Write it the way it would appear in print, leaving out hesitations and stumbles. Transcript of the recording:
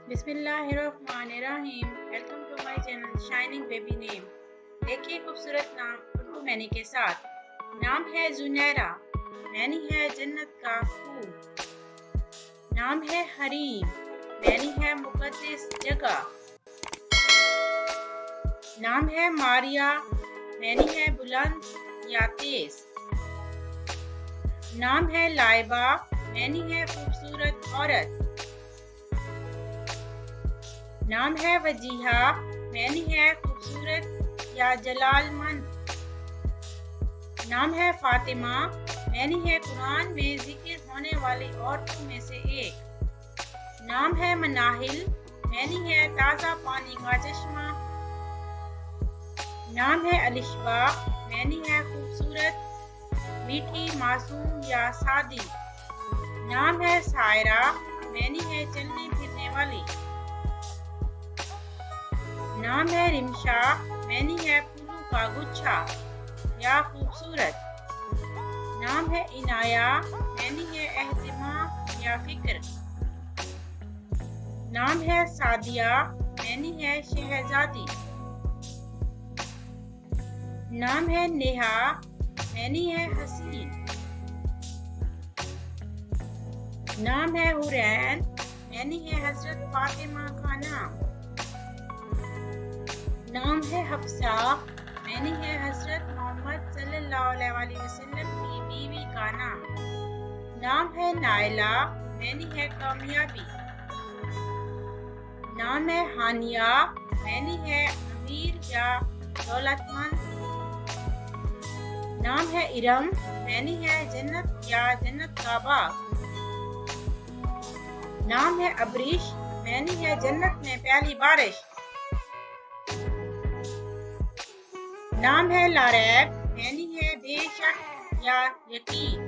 بسم اللہ الرحمن الرحیم. Welcome to my channel shining baby name. دیکھیے خوبصورت نام اردو معنی کے ساتھ. نام ہے زنیرہ، معنی ہے جنت کا پھول. نام ہے حریم، معنی ہے مقدس جگہ. نام ہے ماریا، معنی ہے بلند یا تیز. نام ہے لائبہ، معنی ہے خوبصورت عورت. نام ہے وجیہہ، معنی ہے خوبصورت یا جلال مند. نام ہے فاطمہ، معنی ہے قرآن میں ذکر ہونے والی عورتوں میں سے ایک. نام ہے مناہل، معنی ہے تازہ پانی کا چشمہ. نام ہے الشبا، معنی ہے خوبصورت، میٹھی، معصوم یا سادی. نام ہے سائرہ، معنی ہے چلنے پھرنے والی. نام ہے رمشا، معنی ہے پھولوں کا گچھا یا خوبصورت. نام ہے عنایہ، معنی ہے اہتمام یا فکر. نام ہے سعدیہ، معنی ہے شہزادی. نام ہے نیہا، معنی ہے حسین. نام ہے حورین، معنی ہے حضرت فاطمہ کا نام. نام ہے حفصہ، معنی ہے حضرت محمد صلی اللہ علیہ وسلم کی بیوی کا نام. نام ہے نائلہ، معنی ہے کامیابی. نام ہے ہانیہ، معنی ہے امیر یا دولت مند. نام ہے ارم، معنی ہے جنت یا جنت کا باغ. نام ہے ابرش، معنی ہے جنت میں پہلی بارش. نام ہے لاریب، معنی ہے بے شک یا یقین.